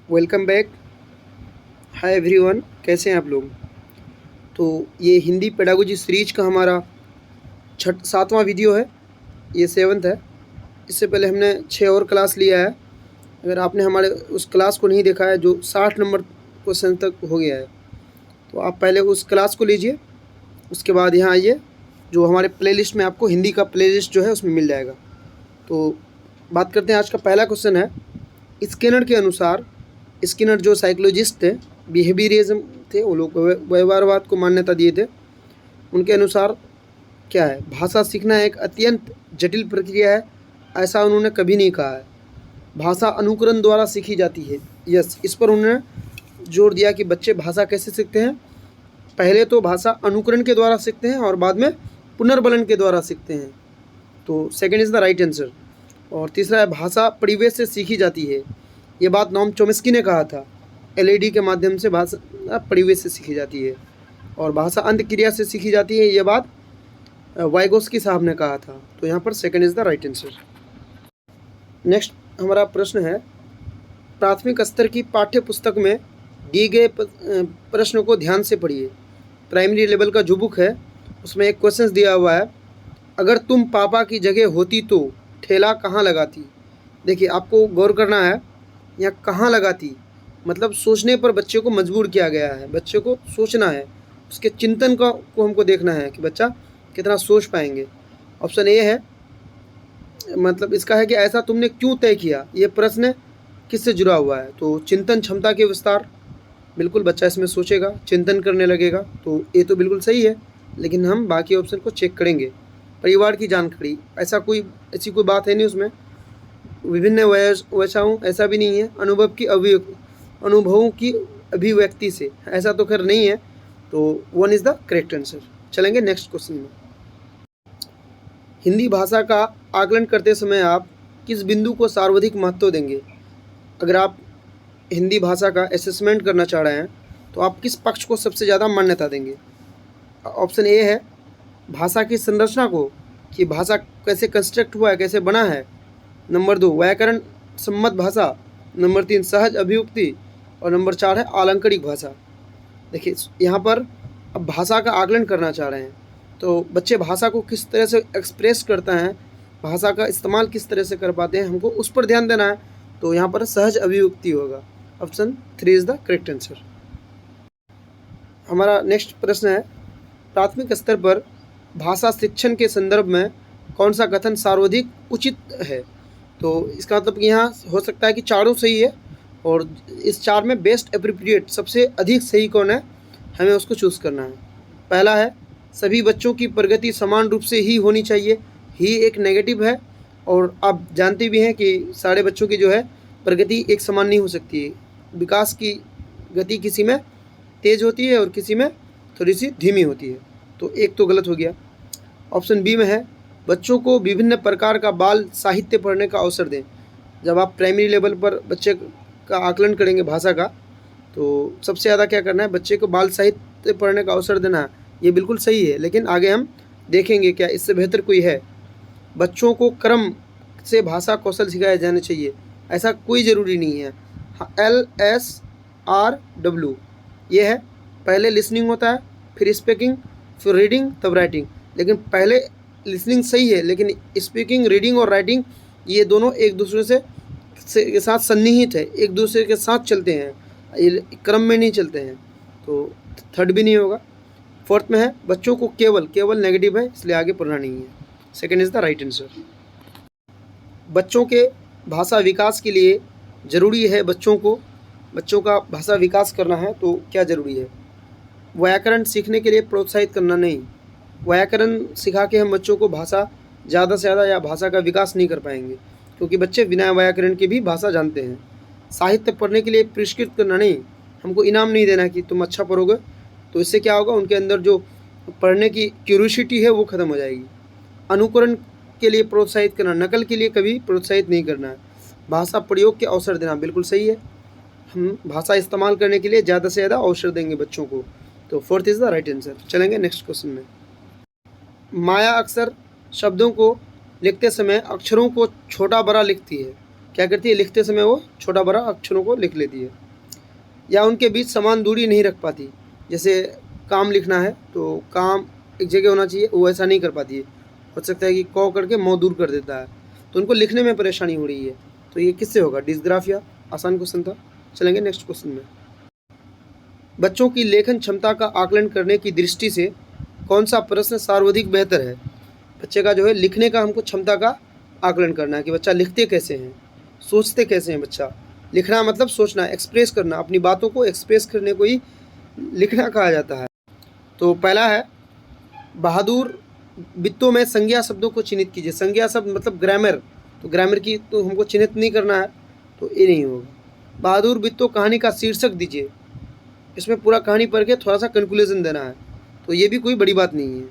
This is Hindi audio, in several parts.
Welcome back. हाय एवरीवन, कैसे हैं आप लोग। तो ये हिंदी पेडागोजी सीरीज का हमारा 7वां वीडियो है। ये 7th है। इससे पहले हमने 6 और क्लास लिया है। अगर आपने हमारे उस क्लास को नहीं देखा है जो 60 नंबर क्वेश्चन तक हो गया है, तो आप पहले उस क्लास को लीजिए। उसके बाद यहाँ आइए, जो हमारे प्लेलिस्ट में आपको हिंदी का प्लेलिस्ट जो है उसमें मिल जाएगा। तो बात करते हैं, आज का पहला क्वेश्चन है। स्किनर के अनुसार, स्किनर जो साइकोलॉजिस्ट थे, बिहेवियरिज्म थे, वो लोग व्यवहारवाद को मान्यता दिए थे। उनके अनुसार क्या है, भाषा सीखना एक अत्यंत जटिल प्रक्रिया है, ऐसा उन्होंने कभी नहीं कहा है। भाषा अनुकरण द्वारा सीखी जाती है। यस, इस पर उन्होंने जोर दिया कि बच्चे भाषा कैसे सीखते हैं। पहले तो भाषा अनुकरण के द्वारा सीखते हैं और बाद में पुनर्बलन के द्वारा सीखते हैं। तो second is the right answer. और तीसरा है, भाषा परिवेश से सीखी जाती है। ये बात नोम चॉम्स्की ने कहा था। एलईडी के माध्यम से भाषा परिवेश से सीखी जाती है और भाषा अंतक्रिया से सीखी जाती है। ये बात वाइगोस्की साहब ने कहा था। तो यहाँ पर second is the right answer. Next हमारा प्रश्न है, प्राथमिक स्तर की पाठ्य पुस्तक में दिए गए प्रश्न को ध्यान से पढ़िए। प्राइमरी लेवल का जो बुक है उसमें एक क्वेश्चन दिया हुआ है, अगर तुम पापा की जगह होती तो ठेला कहाँ लगाती। देखिए, आपको गौर करना है, यहाँ कहाँ लगाती मतलब सोचने पर बच्चे को मजबूर किया गया है। बच्चे को सोचना है, उसके चिंतन को हमको देखना है कि बच्चा कितना सोच पाएंगे। ऑप्शन ए है, मतलब इसका है कि ऐसा तुमने क्यों तय किया। ये प्रश्न किससे जुड़ा हुआ है, तो चिंतन क्षमता के विस्तार। बिल्कुल, बच्चा इसमें सोचेगा, चिंतन करने लगेगा। तो ये तो बिल्कुल सही है, लेकिन हम बाकी ऑप्शन को चेक करेंगे। परिवार की जानकारी, ऐसी कोई बात है नहीं उसमें। विभिन्न वैसाओं, ऐसा भी नहीं है। अनुभवों की अभिव्यक्ति से, ऐसा तो खैर नहीं है। तो 1 इज़ द करेक्ट आंसर। चलेंगे नेक्स्ट क्वेश्चन में। हिंदी भाषा का आकलन करते समय आप किस बिंदु को सर्वाधिक महत्व देंगे। अगर आप हिंदी भाषा का असेसमेंट करना चाह रहे हैं तो आप किस पक्ष को सबसे ज़्यादा मान्यता देंगे। ऑप्शन ए है भाषा की संरचना को, कि भाषा कैसे कंस्ट्रक्ट हुआ है, कैसे बना है। नंबर 2 व्याकरण सम्मत भाषा। नंबर 3 सहज अभिव्यक्ति। और नंबर 4 है आलंकारिक भाषा। देखिए, यहाँ पर अब भाषा का आकलन करना चाह रहे हैं तो बच्चे भाषा को किस तरह से एक्सप्रेस करते हैं, भाषा का इस्तेमाल किस तरह से कर पाते हैं, हमको उस पर ध्यान देना है। तो यहाँ पर सहज अभिव्यक्ति होगा। Option 3 is the correct answer. हमारा नेक्स्ट प्रश्न है, प्राथमिक स्तर पर भाषा शिक्षण के संदर्भ में कौन सा कथन सर्वाधिक उचित है। तो इसका मतलब कि यहाँ हो सकता है कि चारों सही है, और इस 4 में बेस्ट एप्रोप्रिएट, सबसे अधिक सही कौन है, हमें उसको चूज़ करना है। पहला है, सभी बच्चों की प्रगति समान रूप से ही होनी चाहिए। ही एक नेगेटिव है, और आप जानते भी हैं कि सारे बच्चों की जो है प्रगति एक समान नहीं हो सकती है। विकास की गति किसी में तेज़ होती है और किसी में थोड़ी सी धीमी होती है। तो एक तो गलत हो गया। ऑप्शन बी में है, बच्चों को विभिन्न प्रकार का बाल साहित्य पढ़ने का अवसर दें। जब आप प्राइमरी लेवल पर बच्चे का आकलन करेंगे भाषा का, तो सबसे ज़्यादा क्या करना है, बच्चे को बाल साहित्य पढ़ने का अवसर देना है। ये बिल्कुल सही है, लेकिन आगे हम देखेंगे क्या इससे बेहतर कोई है। बच्चों को क्रम से भाषा कौशल सिखाए जाने चाहिए, ऐसा कोई ज़रूरी नहीं है। LSRW ये है, पहले लिसनिंग होता है, फिर स्पीकिंग, फिर रीडिंग, तब राइटिंग। लेकिन पहले लिसनिंग सही है, लेकिन स्पीकिंग, रीडिंग और राइटिंग ये दोनों एक दूसरे से के साथ सन्निहित है, एक दूसरे के साथ चलते हैं, ये क्रम में नहीं चलते हैं। तो थर्ड भी नहीं होगा। फोर्थ में है, बच्चों को केवल नेगेटिव है, इसलिए आगे पढ़ना नहीं है। Second is the right answer. बच्चों के भाषा विकास के लिए ज़रूरी है, बच्चों का भाषा विकास करना है तो क्या ज़रूरी है, व्याकरण सीखने के लिए प्रोत्साहित करना नहीं। व्याकरण सिखा के हम बच्चों को भाषा ज़्यादा से ज़्यादा या भाषा का विकास नहीं कर पाएंगे, क्योंकि बच्चे बिना व्याकरण के भी भाषा जानते हैं। साहित्य पढ़ने के लिए पुरस्कृत करना नहीं, हमको इनाम नहीं देना कि तुम अच्छा पढ़ोगे। तो इससे क्या होगा, उनके अंदर जो पढ़ने की क्यूरियोसिटी है वो ख़त्म हो जाएगी। अनुकरण के लिए प्रोत्साहित करना, नकल के लिए कभी प्रोत्साहित नहीं करना है। भाषा प्रयोग के अवसर देना, बिल्कुल सही है, हम भाषा इस्तेमाल करने के लिए ज़्यादा से ज़्यादा अवसर देंगे बच्चों को। तो fourth is the right answer. चलेंगे नेक्स्ट क्वेश्चन में। माया अक्सर शब्दों को लिखते समय अक्षरों को छोटा बड़ा लिखती है, क्या करती है, लिखते समय वो छोटा बड़ा अक्षरों को लिख लेती है, या उनके बीच समान दूरी नहीं रख पाती। जैसे काम लिखना है तो काम एक जगह होना चाहिए, वो ऐसा नहीं कर पाती है। हो सकता है कि क करके मौ दूर कर देता है, तो उनको लिखने में परेशानी हो रही है। तो ये किससे होगा, डिस्ग्राफिया। आसान क्वेश्चन था। चलेंगे नेक्स्ट क्वेश्चन में। बच्चों की लेखन क्षमता का आकलन करने की दृष्टि से कौन सा प्रश्न सर्वाधिक बेहतर है। बच्चे का जो है लिखने का हमको क्षमता का आकलन करना है कि बच्चा लिखते कैसे हैं, सोचते कैसे हैं। बच्चा लिखना मतलब सोचना, एक्सप्रेस करना, अपनी बातों को एक्सप्रेस करने को ही लिखना कहा जाता है। तो पहला है, बहादुर बित्तों में संज्ञा शब्दों को चिन्हित कीजिए। संज्ञा शब्द मतलब ग्रामर, तो ग्रामर की तो हमको चिन्हित नहीं करना है, तो ये नहीं होगा। बहादुर बित्तों कहानी का शीर्षक दीजिए। इसमें पूरा कहानी पढ़ के थोड़ा सा कंक्लूजन देना है, तो ये भी कोई बड़ी बात नहीं है।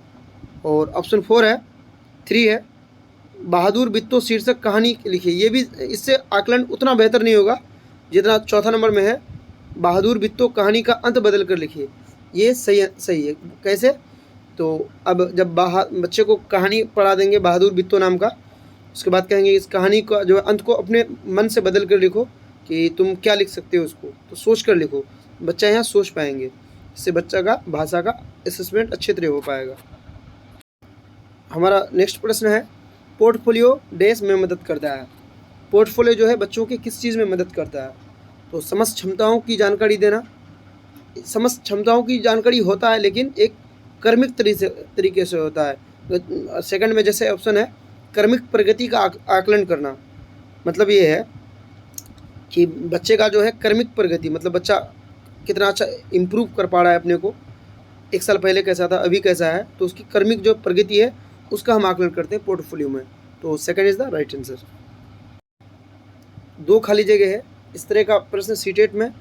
और ऑप्शन 3 है, बहादुर बित्तों शीर्षक कहानी लिखिए। ये भी, इससे आकलन उतना बेहतर नहीं होगा जितना चौथा नंबर में है, बहादुर बित्तों कहानी का अंत बदल कर लिखिए। ये सही है। कैसे, तो अब जब बच्चे को कहानी पढ़ा देंगे बहादुर बित्तों नाम का, उसके बाद कहेंगे इस कहानी का जो अंत को अपने मन से बदल कर लिखो कि तुम क्या लिख सकते हो उसको, तो सोच कर लिखो। बच्चा यहाँ सोच पाएंगे, इससे बच्चा का भाषा का असेसमेंट अच्छे तरह हो पाएगा। हमारा नेक्स्ट प्रश्न है, पोर्टफोलियो डैश में मदद करता है। पोर्टफोलियो जो है बच्चों के किस चीज़ में मदद करता है, तो समस्त क्षमताओं की जानकारी देना। समस्त क्षमताओं की जानकारी होता है, लेकिन एक कर्मिक तरीके से होता है। सेकंड में जैसे ऑप्शन है, कर्मिक प्रगति का आकलन करना। मतलब ये है कि बच्चे का जो है कर्मिक प्रगति, मतलब बच्चा कितना अच्छा इम्प्रूव कर पा रहा है अपने को, 1 साल पहले कैसा था अभी कैसा है, तो उसकी कर्मिक जो प्रगति है उसका हम आकलन करते हैं पोर्टफोलियो में। तो second is the right answer. 2 खाली जगह है। इस तरह का प्रश्न सीटेट में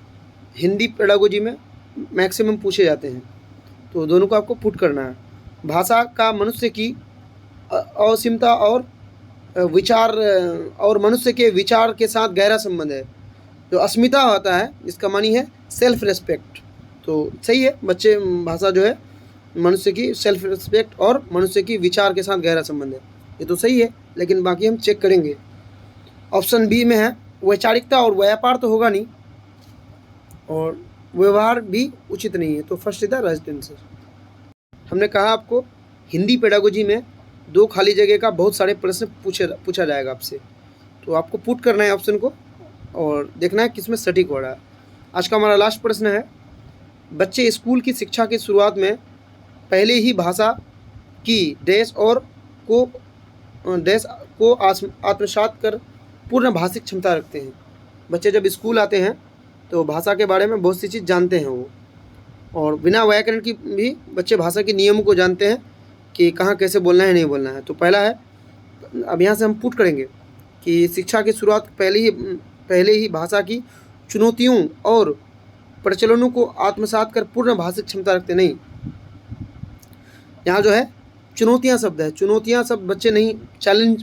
हिंदी पेडागोजी में मैक्सिमम पूछे जाते हैं, तो दोनों को आपको पुट करना है। भाषा का मनुष्य की असीमता और मनुष्य के विचार के साथ गहरा संबंध है। जो अस्मिता होता है इसका मानी है सेल्फ रेस्पेक्ट। तो सही है, बच्चे भाषा जो है मनुष्य की सेल्फ रिस्पेक्ट और मनुष्य की विचार के साथ गहरा संबंध है, ये तो सही है, लेकिन बाकी हम चेक करेंगे। ऑप्शन बी में है, वैचारिकता और व्यापार तो होगा नहीं, और व्यवहार भी उचित नहीं है, तो first is the right answer. हमने कहा आपको हिंदी पेडागोजी में 2 खाली जगह का बहुत सारे प्रश्न पूछा जाएगा आपसे, तो आपको पुट करना है ऑप्शन को और देखना है किसमें सटीक हो रहा है। आज का हमारा लास्ट प्रश्न है, बच्चे स्कूल की शिक्षा की शुरुआत में पहले ही भाषा की डैश को आत्मसात कर पूर्ण भाषिक क्षमता रखते हैं। बच्चे जब स्कूल आते हैं तो भाषा के बारे में बहुत सी चीज़ जानते हैं वो, और बिना व्याकरण की भी बच्चे भाषा के नियमों को जानते हैं कि कहाँ कैसे बोलना है नहीं बोलना है। तो पहला है, अब यहाँ से हम पुट करेंगे कि शिक्षा की शुरुआत पहले ही भाषा की चुनौतियों और प्रचलनों को आत्मसात कर पूर्ण भाषिक क्षमता रखते। नहीं, यहाँ जो है चुनौतियाँ शब्द है, चुनौतियाँ शब्द बच्चे नहीं, चैलेंज,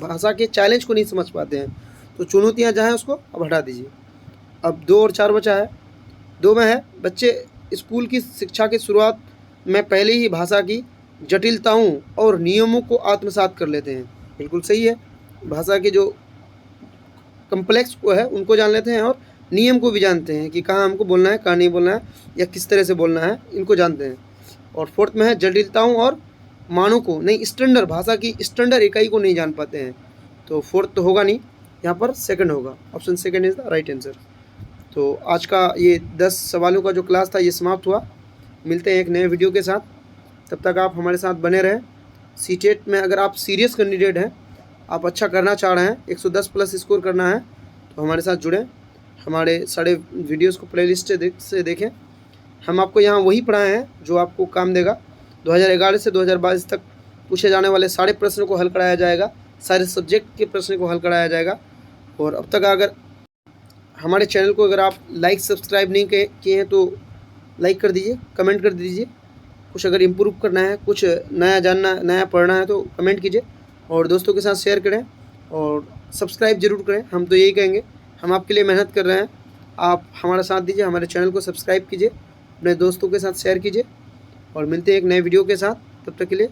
भाषा के चैलेंज को नहीं समझ पाते हैं, तो चुनौतियाँ जहाँ है उसको अब हटा दीजिए। अब 2 और 4 बचा है। 2 में है, बच्चे स्कूल की शिक्षा की शुरुआत में पहले ही भाषा की जटिलताओं और नियमों को आत्मसात कर लेते हैं। बिल्कुल सही है, भाषा के जो कम्प्लेक्स को है उनको जान लेते हैं और नियम को भी जानते हैं कि कहाँ हमको बोलना है कहाँ नहीं बोलना है या किस तरह से बोलना है, इनको जानते हैं। और 4th में है, जटिलताओं और मानों को नहीं, स्टैंडर्ड, भाषा की स्टैंडर्ड इकाई को नहीं जान पाते हैं, तो 4th तो होगा नहीं, यहाँ पर सेकंड होगा। Option second is the right answer. तो आज का ये 10 सवालों का जो क्लास था ये समाप्त हुआ। मिलते हैं एक नए वीडियो के साथ, तब तक आप हमारे साथ बने रहें। सीटेट में अगर आप सीरियस कैंडिडेट हैं, आप अच्छा करना चाह रहे हैं, 110 प्लस स्कोर करना है, तो हमारे साथ जुड़ें, हमारे सारे वीडियोस को प्लेलिस्ट से देखें। हम आपको यहाँ वही पढ़ाए हैं जो आपको काम देगा। 2011 से 2022 तक पूछे जाने वाले सारे प्रश्नों को हल कराया जाएगा, सारे सब्जेक्ट के प्रश्न को हल कराया जाएगा। और अब तक अगर हमारे चैनल को अगर आप लाइक सब्सक्राइब नहीं किए हैं तो लाइक कर दीजिए, कमेंट कर दीजिए। कुछ अगर इम्प्रूव करना है, कुछ नया जानना, नया पढ़ना है तो कमेंट कीजिए और दोस्तों के साथ शेयर करें और सब्सक्राइब ज़रूर करें। हम तो यही कहेंगे, हम आपके लिए मेहनत कर रहे हैं, आप हमारा साथ दीजिए, हमारे चैनल को सब्सक्राइब कीजिए, अपने दोस्तों के साथ शेयर कीजिए और मिलते हैं एक नए वीडियो के साथ। तब तक के लिए